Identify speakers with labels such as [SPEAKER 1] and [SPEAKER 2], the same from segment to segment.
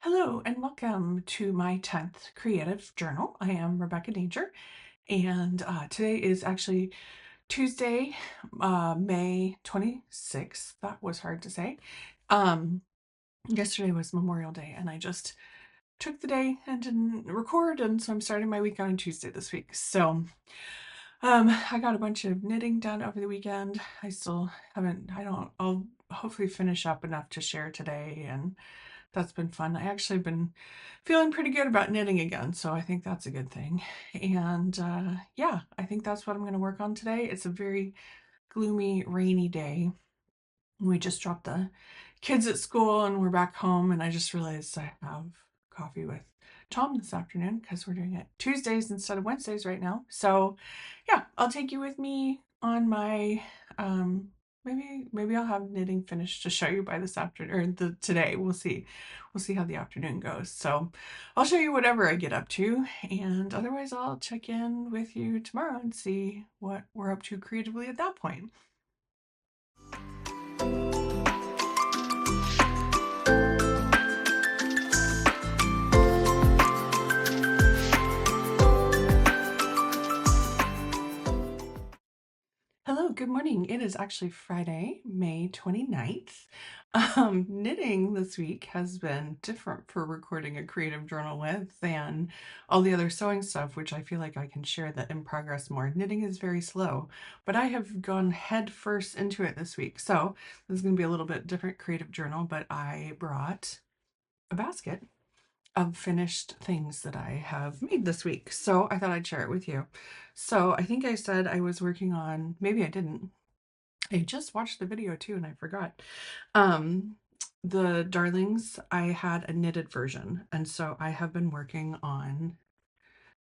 [SPEAKER 1] Hello and welcome to my 10th creative journal. I am Rebecca Danger, and today is actually Tuesday, May 26th. That was hard to say. Um, Yesterday was Memorial Day, and I just took the day and didn't record, and so I'm starting my week on Tuesday this week. So I got a bunch of knitting done over the weekend. I'll hopefully finish up enough to share today, and that's been fun. I actually have been feeling pretty good about knitting again, so I think that's a good thing. And yeah, I think that's what I'm going to work on today. It's a very gloomy, rainy day. We just dropped the kids at school and we're back home, and I just realized I have coffee with Tom this afternoon because we're doing it Tuesdays instead of Wednesdays right now. So yeah, I'll take you with me on my maybe I'll have knitting finished to show you by this afternoon or the today. We'll see. We'll see how the afternoon goes. So I'll show you whatever I get up to, and otherwise I'll check in with you tomorrow and see what we're up to creatively at that point. Hello, good morning. It is actually Friday, May 29th. Knitting this week has been different for recording a creative journal with than all the other sewing stuff, which I feel like I can share the in progress more. Knitting is very slow, but I have gone head first into it this week. So this is going to be a little bit different creative journal, but I brought a basket of finished things that I have made this week. So I thought I'd share it with you. So I think I said I was working on, maybe I didn't. I just watched the video too and I forgot. Um, the Darlings, I had a knitted version. And so I have been working on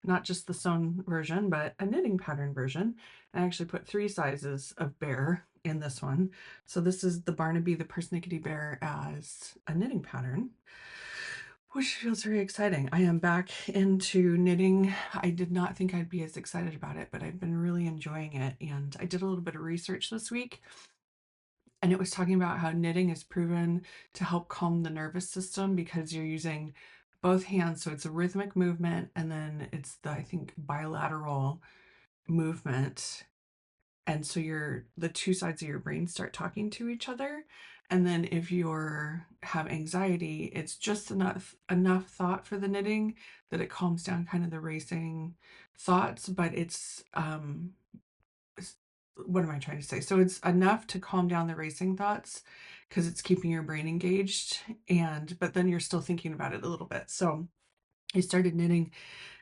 [SPEAKER 1] not just the sewn version, but a knitting pattern version. I actually put 3 sizes of bear in this one. So this is the Barnaby the Persnickety Bear as a knitting pattern, which feels very exciting. I am back into knitting. I did not think I'd be as excited about it, but I've been really enjoying it. And I did a little bit of research this week, and it was talking about how knitting is proven to help calm the nervous system because you're using both hands. So it's a rhythmic movement, and then it's the, I think, bilateral movement, and so the 2 sides of your brain start talking to each other. And then if you're have anxiety, it's just enough thought for the knitting that it calms down kind of the racing thoughts, but what am I trying to say? So it's enough to calm down the racing thoughts because it's keeping your brain engaged, but then you're still thinking about it a little bit. So I started knitting,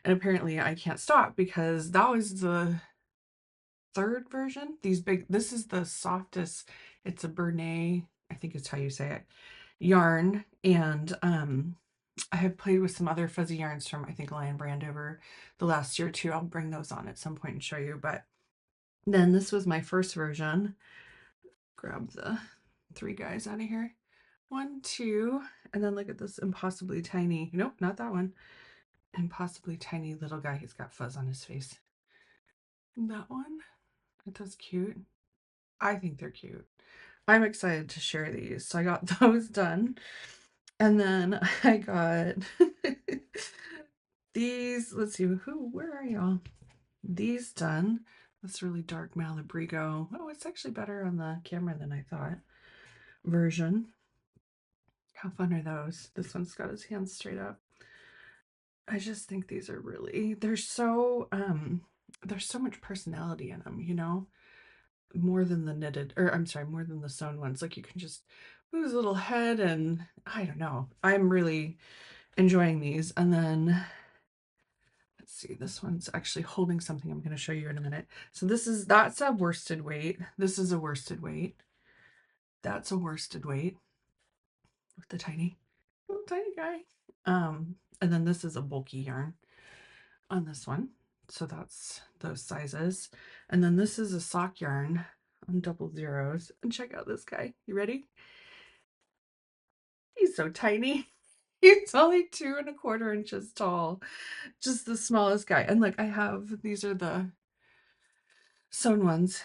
[SPEAKER 1] and apparently I can't stop because that was the 3rd version. This is the softest. It's a Bernay, I think is how you say it, yarn. And I have played with some other fuzzy yarns from, I think, Lion Brand over the last year or two. I'll bring those on at some point and show you. But then this was my first version. Grab the 3 guys out of here. 1, 2, and then look at this impossibly tiny, nope, not that one. Impossibly tiny little guy. He's got fuzz on his face. That one, that's cute. I think they're cute. I'm excited to share these. So I got those done. And then I got these. Let's see, where are y'all? These done. This really dark Malabrigo. Oh, it's actually better on the camera than I thought. Version. How fun are those? This one's got his hands straight up. I just think these are really, there's so much personality in them, more than the knitted, or I'm sorry, more than the sewn ones. Like you can just move his little head, and I don't know. I'm really enjoying these. And then let's see, this one's actually holding something I'm going to show you in a minute. So that's a worsted weight. This is a worsted weight. That's a worsted weight with the little tiny guy. And then this is a bulky yarn on this one. So that's those sizes. And then this is a sock yarn on 00s. And check out this guy. You ready? He's so tiny. He's only 2¼ inches tall. Just the smallest guy. And look, these are the sewn ones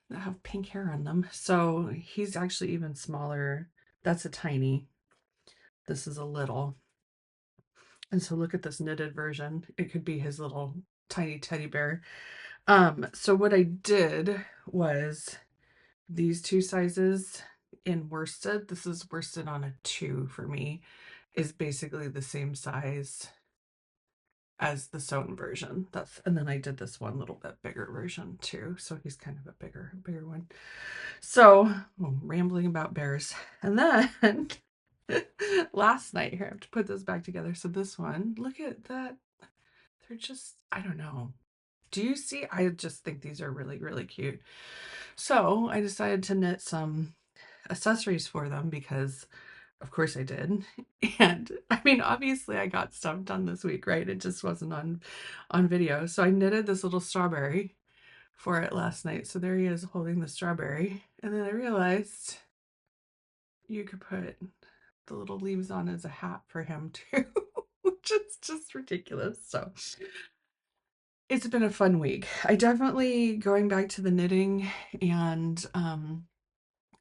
[SPEAKER 1] that have pink hair on them. So he's actually even smaller. That's a tiny. This is a little. And so look at this knitted version. It could be his little tiny teddy bear. So what I did was these two sizes in worsted. This is worsted on a 2 for me, is basically the same size as the sewn version. And then I did this one little bit bigger version too. So he's kind of a bigger one. So rambling about bears. And then last night, here, I have to put this back together. So this one, look at that. They're just, I don't know. Do you see? I just think these are really, really cute. So I decided to knit some accessories for them because of course I did. And I mean, obviously I got stuff done this week, right? It just wasn't on video. So I knitted this little strawberry for it last night. So there he is holding the strawberry. And then I realized you could put the little leaves on as a hat for him too, which is just ridiculous. So it's been a fun week. I definitely going back to the knitting and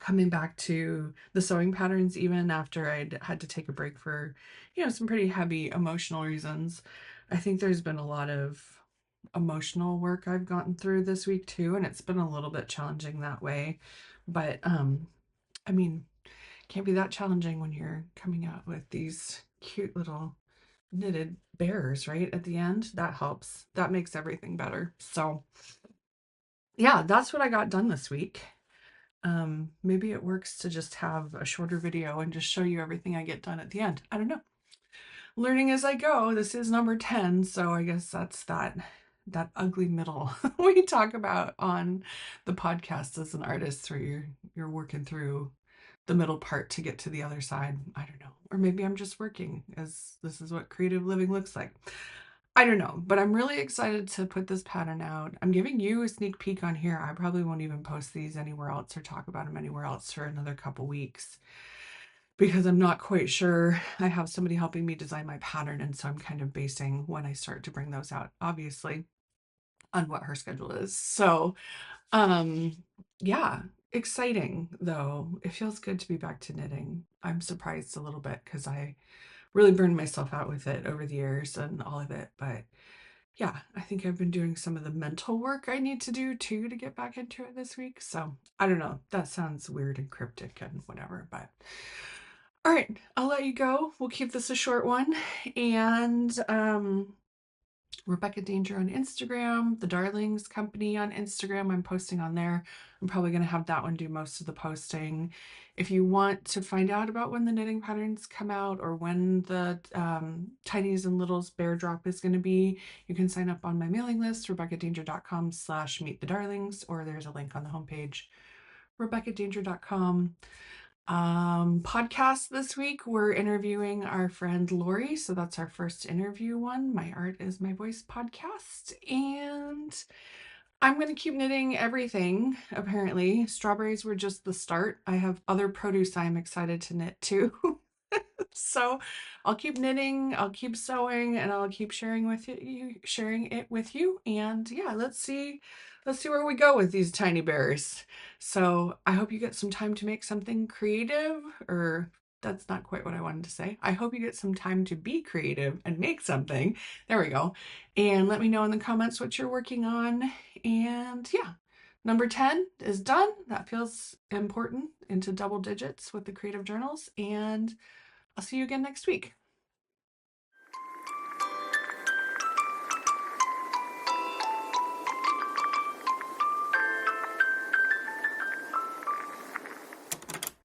[SPEAKER 1] coming back to the sewing patterns even after I'd had to take a break for, some pretty heavy emotional reasons. I think there's been a lot of emotional work I've gotten through this week too, and it's been a little bit challenging that way. But I mean, can't be that challenging when you're coming out with these cute little knitted bears, right? At the end, that helps. That makes everything better. So yeah, that's what I got done this week. Maybe it works to just have a shorter video and just show you everything I get done at the end. I don't know. Learning as I go. This is number 10, so I guess that's that ugly middle we talk about on the podcast as an artist, where you're working through the middle part to get to the other side. I don't know. Or maybe I'm just working, as this is what creative living looks like. I don't know, but I'm really excited to put this pattern out. I'm giving you a sneak peek on here. I probably won't even post these anywhere else or talk about them anywhere else for another couple weeks because I'm not quite sure. I have somebody helping me design my pattern, and so I'm kind of basing when I start to bring those out, obviously, on what her schedule is. So, yeah, exciting though. It feels good to be back to knitting. I'm surprised a little bit because I really burned myself out with it over the years and all of it, but yeah, I think I've been doing some of the mental work I need to do too to get back into it this week. So I don't know. That sounds weird and cryptic and whatever, but all right, I'll let you go. We'll keep this a short one. And Rebecca Danger on Instagram, the Darlings Company on Instagram. I'm posting on there. I'm probably going to have that one do most of the posting. If you want to find out about when the knitting patterns come out or when the Tinies and Littles bear drop is going to be, you can sign up on my mailing list, RebeccaDanger.com/meetthedarlings, or there's a link on the homepage, RebeccaDanger.com. Podcast this week, we're interviewing our friend Lori, so that's our first interview one. My Art is My Voice podcast, and I'm going to keep knitting everything. Apparently strawberries were just the start. I have other produce I'm excited to knit too. So I'll keep knitting, I'll keep sewing, and I'll keep sharing it with you. And yeah, let's see where we go with these tiny bears. So I hope you get some time to make something creative, or that's not quite what I wanted to say. I hope you get some time to be creative and make something. There we go. And let me know in the comments what you're working on. And yeah, number 10 is done. That feels important, into double digits with the creative journals. And I'll see you again next week.